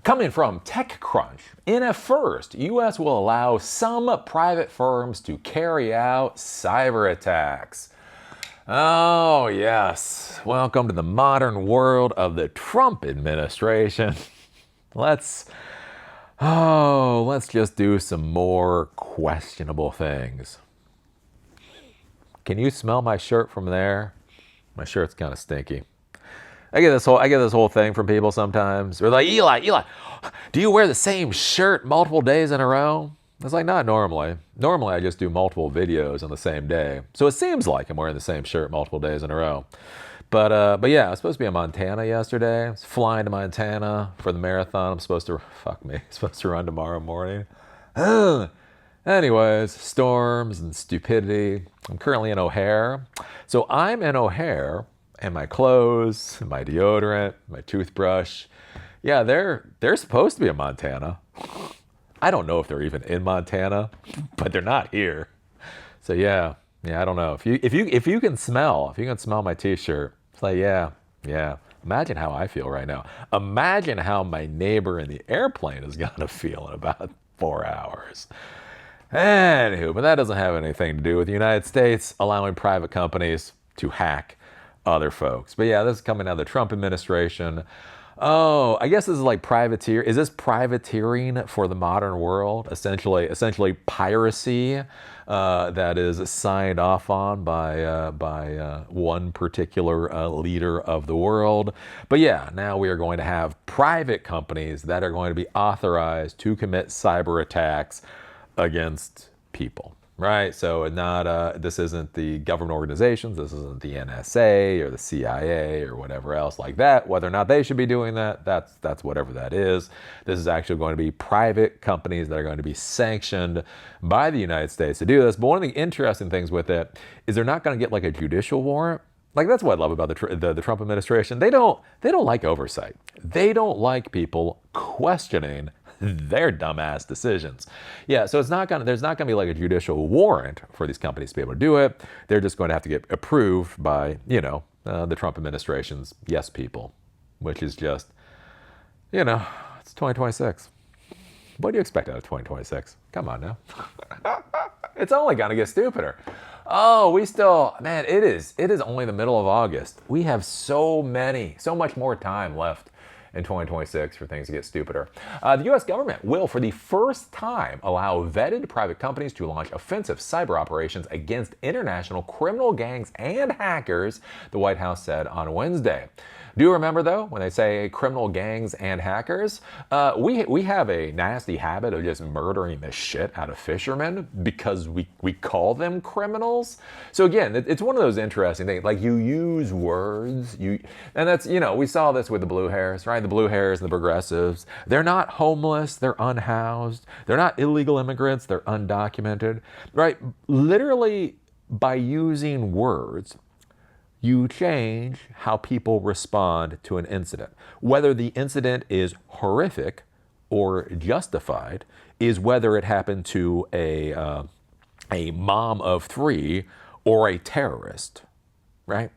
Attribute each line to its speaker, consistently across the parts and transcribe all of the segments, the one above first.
Speaker 1: Coming from TechCrunch, in a first, U.S. will allow some private firms to carry out cyber attacks. Oh, yes. Welcome to the modern world of the Trump administration. Let's just do some more questionable things. Can you smell my shirt from there? My shirt's kind of stinky. I get this whole thing from people sometimes. They're like, Eli, do you wear the same shirt multiple days in a row? It's like, not normally. Normally, I just do multiple videos on the same day. So it seems like I'm wearing the same shirt multiple days in a row. But yeah, I was supposed to be in Montana yesterday. I was flying to Montana for the marathon. I'm supposed to run tomorrow morning. Anyways, storms and stupidity. I'm currently in O'Hare. So I'm in O'Hare, and my clothes, my deodorant, my toothbrush, yeah, they're supposed to be in Montana. I don't know if they're even in Montana, but they're not here. So yeah, I don't know. If you can smell my t-shirt, it's like, yeah. Imagine how I feel right now. Imagine how my neighbor in the airplane is gonna feel in about 4 hours. Anywho, but that doesn't have anything to do with the United States allowing private companies to hack other folks. But yeah, this is coming out of the Trump administration. Oh, I guess this is like privateer. Is this privateering for the modern world? Essentially piracy that is signed off on by one particular leader of the world. But yeah, now we are going to have private companies that are going to be authorized to commit cyber attacks against people. Right, so this isn't the government organizations, this isn't the NSA or the CIA or whatever else like that. Whether or not they should be doing that, that's whatever that is. This is actually going to be private companies that are going to be sanctioned by the United States to do this. But one of the interesting things with it is they're not going to get like a judicial warrant. Like, that's what I love about the Trump administration. They don't like oversight. They don't like people questioning their dumbass decisions. Yeah, so there's not gonna be like a judicial warrant for these companies to be able to do it. They're just going to have to get approved by, the Trump administration's yes people, which is just, it's 2026. What do you expect out of 2026? Come on now. It's only gonna get stupider. Oh, it is only the middle of August. We have so much more time left in 2026 for things to get stupider. The U.S. government will, for the first time, allow vetted private companies to launch offensive cyber operations against international criminal gangs and hackers, the White House said on Wednesday. Do you remember, though, when they say criminal gangs and hackers? We have a nasty habit of just murdering the shit out of fishermen because we call them criminals. So again, it's one of those interesting things. Like, you use words, and that's, we saw this with the blue hairs, right? The blue hairs and the progressives. They're not homeless, they're unhoused. They're not illegal immigrants, they're undocumented, right? Literally, by using words, you change how people respond to an incident. Whether the incident is horrific or justified is whether it happened to a mom of three or a terrorist, right?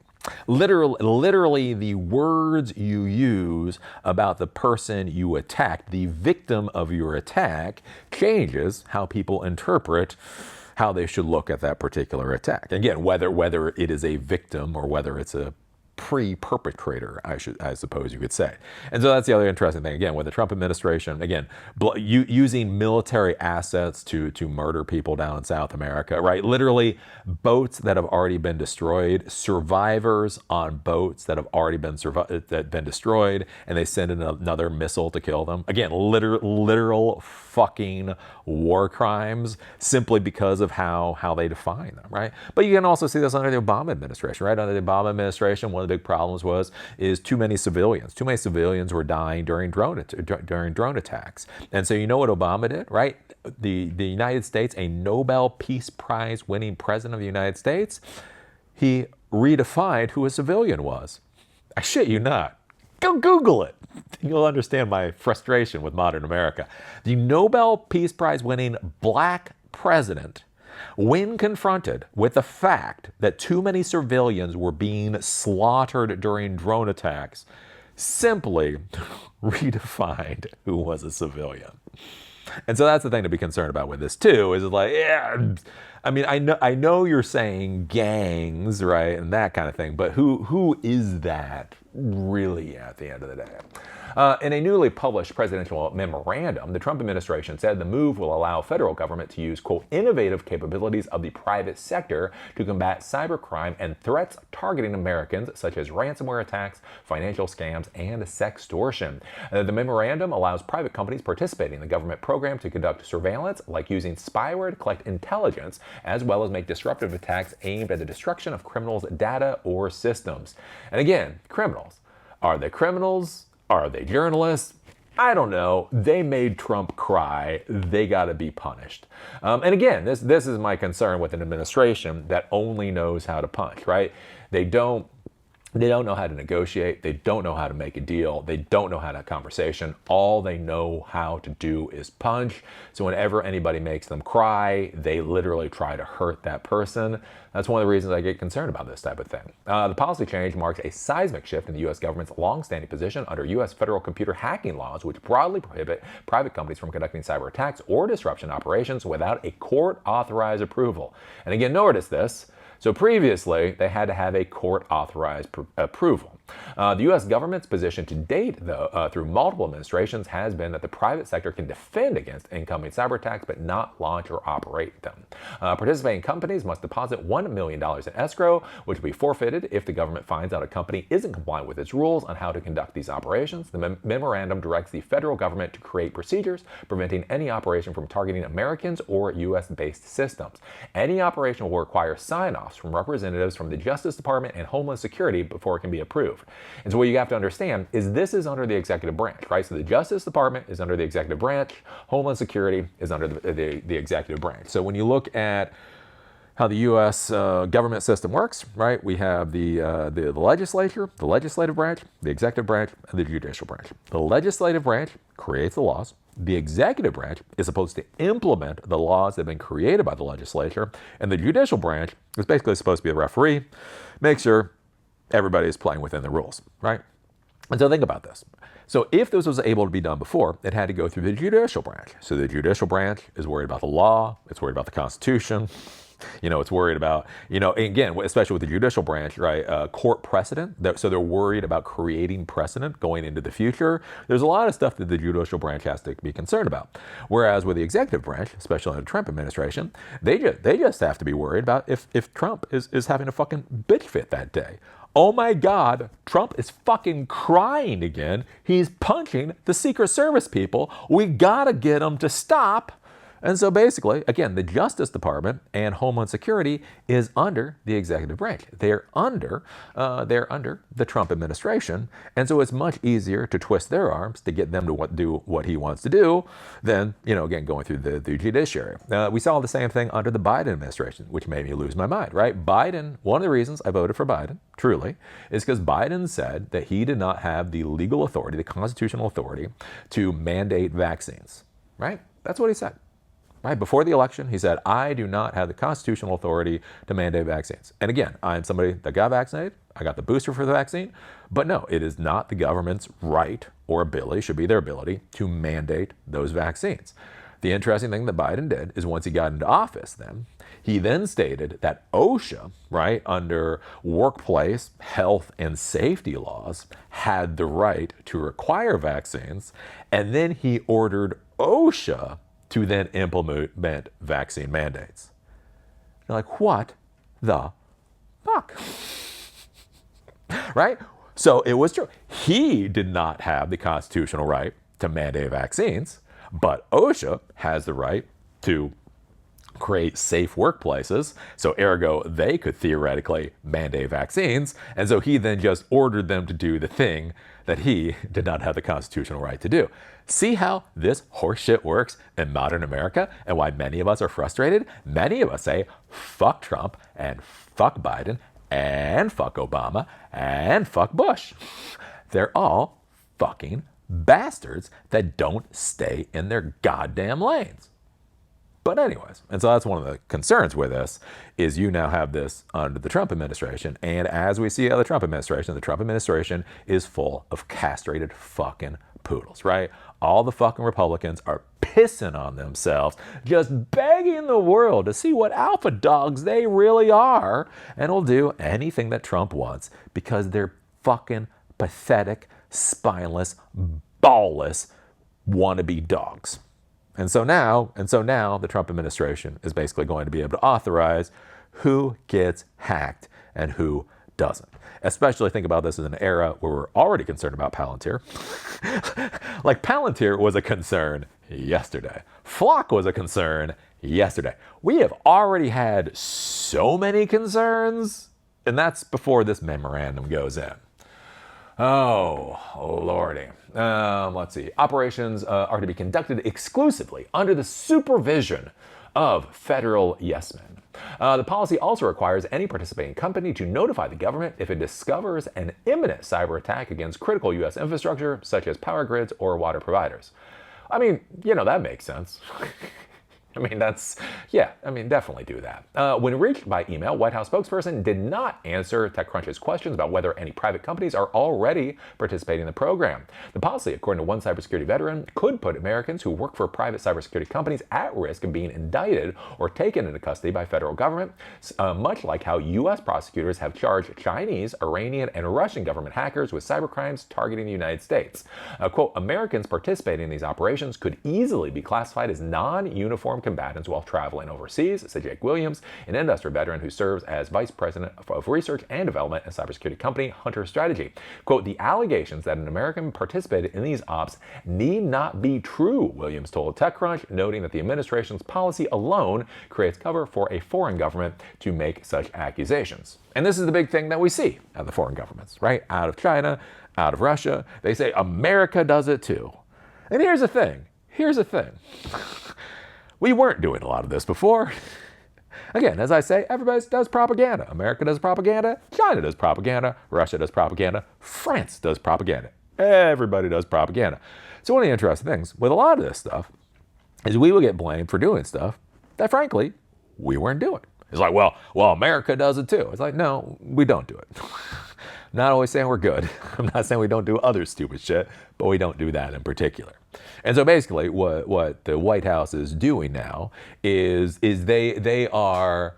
Speaker 1: Literally, the words you use about the person you attacked, the victim of your attack, changes how people interpret how they should look at that particular attack. Again, whether it is a victim or whether it's a pre-perpetrator, I suppose you could say. And so that's the other interesting thing. Again, with the Trump administration, again, using military assets to murder people down in South America, right? Literally, boats that have already been destroyed, survivors on boats that have already been destroyed, and they send in another missile to kill them. Again, literal fucking war crimes simply because of how they define them, right? But you can also see this under the Obama administration, right? Under the Obama administration, one of the big problems is too many civilians. Too many civilians were dying during drone attacks. And so you know what Obama did, right? The United States, a Nobel Peace Prize winning president of the United States, he redefined who a civilian was. I shit you not. Go Google it. You'll understand my frustration with modern America. The Nobel Peace Prize winning black president, when confronted with the fact that too many civilians were being slaughtered during drone attacks, simply redefined who was a civilian. And so that's the thing to be concerned about with this too, is like, yeah, I mean, I know you're saying gangs, right, and that kind of thing, but who is that really at the end of the day? In a newly published presidential memorandum, the Trump administration said the move will allow federal government to use, quote, innovative capabilities of the private sector to combat cybercrime and threats targeting Americans, such as ransomware attacks, financial scams, and sextortion. The memorandum allows private companies participating in the government program to conduct surveillance, like using spyware to collect intelligence, as well as make disruptive attacks aimed at the destruction of criminals' data or systems. And again, criminals. Are they criminals? Are they journalists? I don't know. They made Trump cry. They got to be punished. And again, this is my concern with an administration that only knows how to punch, right? They don't know how to negotiate. They don't know how to make a deal. They don't know how to have a conversation. All they know how to do is punch. So whenever anybody makes them cry, they literally try to hurt that person. That's one of the reasons I get concerned about this type of thing. The policy change marks a seismic shift in the U.S. government's longstanding position under U.S. federal computer hacking laws, which broadly prohibit private companies from conducting cyber attacks or disruption operations without a court-authorized approval. And again, notice this. So previously, they had to have a court-authorized approval. The U.S. government's position to date, though, through multiple administrations, has been that the private sector can defend against incoming cyber attacks, but not launch or operate them. Participating companies must deposit $1 million in escrow, which will be forfeited if the government finds out a company isn't compliant with its rules on how to conduct these operations. The memorandum directs the federal government to create procedures preventing any operation from targeting Americans or U.S.-based systems. Any operation will require sign-offs from representatives from the Justice Department and Homeland Security before it can be approved. And so what you have to understand is this is under the executive branch, right? So the Justice Department is under the executive branch, Homeland Security is under the executive branch. So when you look at how the U.S. Government system works, right? We have the legislature, the legislative branch, the executive branch, and the judicial branch. The legislative branch creates the laws. The executive branch is supposed to implement the laws that have been created by the legislature, and the judicial branch is basically supposed to be the referee, make sure everybody is playing within the rules, right? And so think about this. So if this was able to be done before, it had to go through the judicial branch. So the judicial branch is worried about the law, it's worried about the Constitution, it's worried about, again, especially with the judicial branch, right, court precedent. So they're worried about creating precedent going into the future. There's a lot of stuff that the judicial branch has to be concerned about. Whereas with the executive branch, especially in the Trump administration, they just have to be worried about if Trump is having a fucking bitch fit that day. Oh my God, Trump is fucking crying again. He's punching the Secret Service people. We gotta get him to stop. And so basically, again, the Justice Department and Homeland Security is under the executive branch. They're under the Trump administration. And so it's much easier to twist their arms to get them to do what he wants to do than, again, going through the judiciary. We saw the same thing under the Biden administration, which made me lose my mind, right? Biden, one of the reasons I voted for Biden, truly, is because Biden said that he did not have the legal authority, the constitutional authority, to mandate vaccines, right? That's what he said. Right before the election, he said, I do not have the constitutional authority to mandate vaccines. And again, I'm somebody that got vaccinated. I got the booster for the vaccine. But no, it is not the government's right or ability, should be their ability, to mandate those vaccines. The interesting thing that Biden did is once he got into office he then stated that OSHA, right, under workplace health and safety laws, had the right to require vaccines. And then he ordered OSHA to then implement vaccine mandates. You're like, what the fuck? Right? So it was true. He did not have the constitutional right to mandate vaccines, but OSHA has the right to create safe workplaces, so ergo they could theoretically mandate vaccines, and so he then just ordered them to do the thing that he did not have the constitutional right to do. See how this horseshit works in modern America and why many of us are frustrated? Many of us say, fuck Trump and fuck Biden and fuck Obama and fuck Bush. They're all fucking bastards that don't stay in their goddamn lanes. But anyways, and so that's one of the concerns with this is you now have this under the Trump administration. And as we see the Trump administration is full of castrated fucking poodles, right? All the fucking Republicans are pissing on themselves, just begging the world to see what alpha dogs they really are, and will do anything that Trump wants because they're fucking pathetic, spineless, ballless wannabe dogs. And so now the Trump administration is basically going to be able to authorize who gets hacked and who doesn't. Especially think about this in an era where we're already concerned about Palantir. Like Palantir was a concern yesterday. Flock was a concern yesterday. We have already had so many concerns, and that's before this memorandum goes in. Oh, lordy. Let's see. Operations are to be conducted exclusively under the supervision of federal yes men. The policy also requires any participating company to notify the government if it discovers an imminent cyber attack against critical U.S. infrastructure, such as power grids or water providers. I mean, that makes sense. Definitely do that. When reached by email, White House spokesperson did not answer TechCrunch's questions about whether any private companies are already participating in the program. The policy, according to one cybersecurity veteran, could put Americans who work for private cybersecurity companies at risk of being indicted or taken into custody by federal government, much like how U.S. prosecutors have charged Chinese, Iranian, and Russian government hackers with cybercrimes targeting the United States. Quote, Americans participating in these operations could easily be classified as non-uniform combatants while traveling overseas, said Jake Williams, an industry veteran who serves as vice president of research and development at cybersecurity company Hunter Strategy. Quote, the allegations that an American participated in these ops need not be true, Williams told TechCrunch, noting that the administration's policy alone creates cover for a foreign government to make such accusations. And this is the big thing that we see at the foreign governments, right? Out of China, out of Russia. They say America does it too. And here's the thing. We weren't doing a lot of this before. Again, as I say, everybody does propaganda. America does propaganda. China does propaganda. Russia does propaganda. France does propaganda. Everybody does propaganda. So one of the interesting things with a lot of this stuff is we will get blamed for doing stuff that, frankly, we weren't doing. It's like, well, America does it too. It's like, no, we don't do it. Not always saying we're good. I'm not saying we don't do other stupid shit, but we don't do that in particular. And so basically what the White House is doing now is they are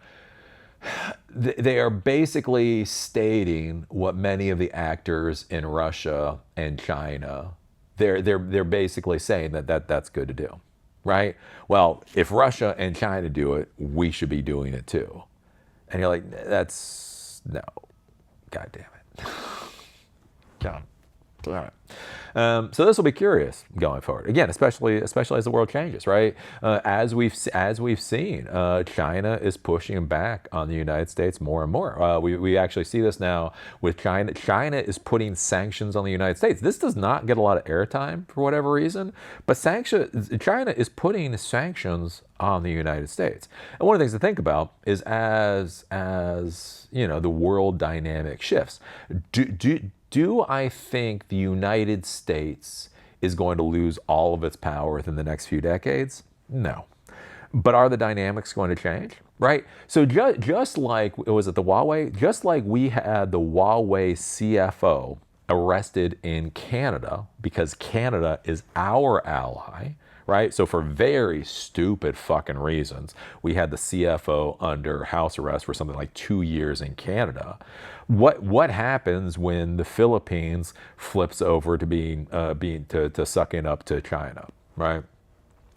Speaker 1: basically stating what many of the actors in Russia and China, they're basically saying that's good to do. Right? Well, if Russia and China do it, we should be doing it too. And you're like, no. God damn it. All right. So this will be curious going forward. Again, especially as the world changes, right? As we've seen, China is pushing back on the United States more and more. We actually see this now with China. China is putting sanctions on the United States. This does not get a lot of airtime for whatever reason, but China is putting sanctions on the United States. And one of the things to think about is as the world dynamic shifts. Do I think the United States is going to lose all of its power within the next few decades? No. But are the dynamics going to change? Right? So just like, was it the Huawei? Just like we had the Huawei CFO arrested in Canada because Canada is our ally, right? So for very stupid fucking reasons, we had the CFO under house arrest for something like 2 years in Canada. What happens when the Philippines flips over to sucking up to China, right?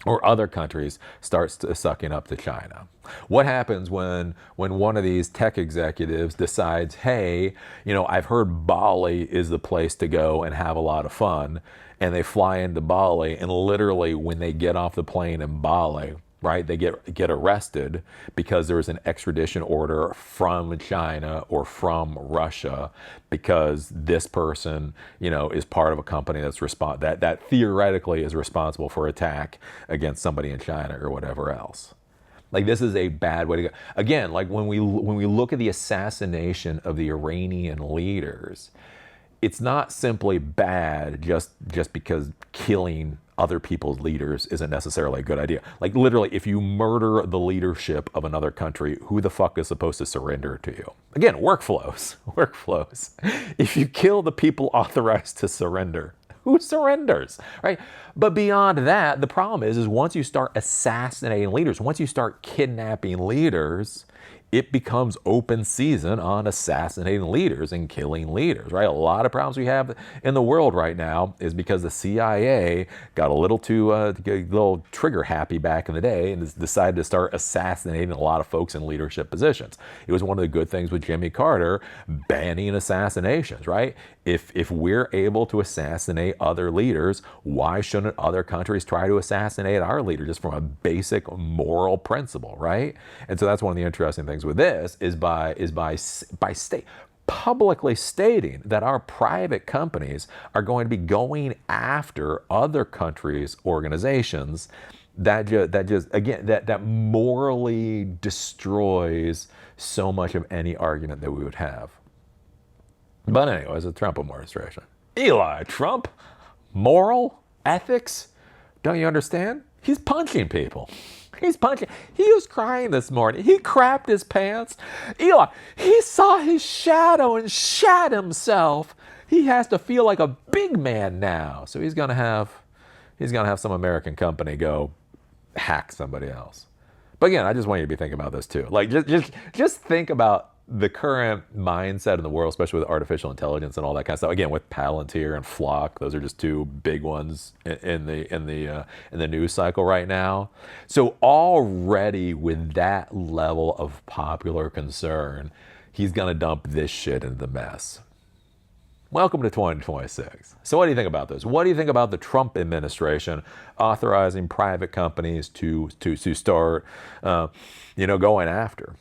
Speaker 1: Or other countries starts sucking up to China? What happens when one of these tech executives decides, hey, I've heard Bali is the place to go and have a lot of fun, and they fly into Bali, and literally when they get off the plane in Bali, right, they get arrested because there was an extradition order from China or from Russia because this person, is part of a company that theoretically is responsible for attack against somebody in China or whatever else. Like, this is a bad way to go. Again, like when we look at the assassination of the Iranian leaders, it's not simply bad just because killing other people's leaders isn't necessarily a good idea. Like literally, if you murder the leadership of another country, who the fuck is supposed to surrender to you? Again, workflows, workflows. If you kill the people authorized to surrender, who surrenders, right? But beyond that, the problem is once you start assassinating leaders, once you start kidnapping leaders, it becomes open season on assassinating leaders and killing leaders, right? A lot of problems we have in the world right now is because the CIA got a little too little trigger happy back in the day and decided to start assassinating a lot of folks in leadership positions. It was one of the good things with Jimmy Carter banning assassinations, right? If we're able to assassinate other leaders, why shouldn't other countries try to assassinate our leader just from a basic moral principle, right? And so that's one of the interesting things with this is by publicly stating that our private companies are going to be going after other countries' organizations that morally destroys so much of any argument that we would have. But anyways, the Trump administration. Eli Trump, moral, ethics, don't you understand? He's punching people. He's punching. He was crying this morning. He crapped his pants. Eli, he saw his shadow and shat himself. He has to feel like a big man now. So he's gonna have some American company go hack somebody else. But again, I just want you to be thinking about this too. Like just think about the current mindset in the world, especially with artificial intelligence and all that kind of stuff. Again, with Palantir and Flock, those are just two big ones in the news cycle right now. So already with that level of popular concern, he's gonna dump this shit into the mess. Welcome to 2026. So what do you think about this? What do you think about the Trump administration authorizing private companies to start, going after,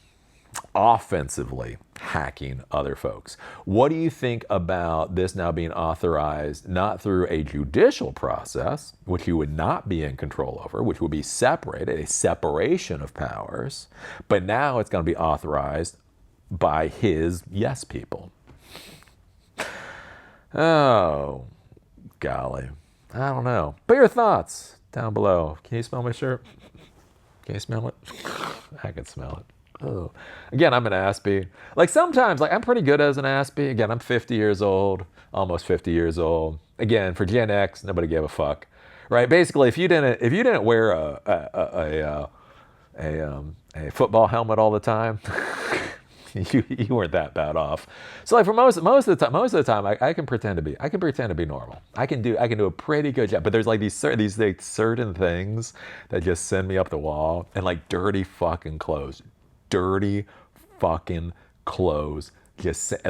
Speaker 1: offensively hacking other folks? What do you think about this now being authorized not through a judicial process, which you would not be in control over, which would be separated, a separation of powers, but now it's going to be authorized by his yes people? Oh, golly. I don't know. But your thoughts down below. Can you smell my shirt? Can you smell it? I can smell it. Oh. Again, I'm an Aspie. Like sometimes, I'm pretty good as an Aspie. Again, I'm 50 years old, almost 50 years old. Again, for Gen X, nobody gave a fuck, right? Basically, if you didn't wear a football helmet all the time, you weren't that bad off. So like for most of the time, I can pretend to be normal. I can do a pretty good job. But there's like these certain things that just send me up the wall, and like dirty fucking clothes. Just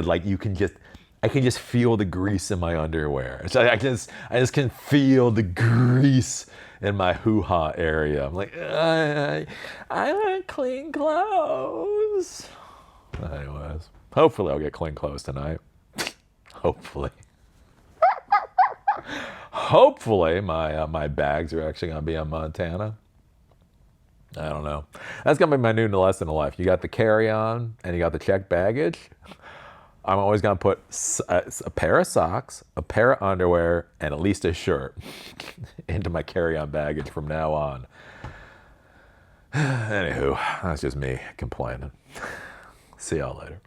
Speaker 1: like I can just feel the grease in my underwear. So I just can feel the grease in my hoo-ha area. I'm like, I want clean clothes. Anyways, hopefully I'll get clean clothes tonight. Hopefully. Hopefully my bags are actually going to be in Montana. I don't know. That's going to be my new lesson in life. You got the carry-on and you got the checked baggage. I'm always going to put a pair of socks, a pair of underwear, and at least a shirt into my carry-on baggage from now on. Anywho, that's just me complaining. See y'all later.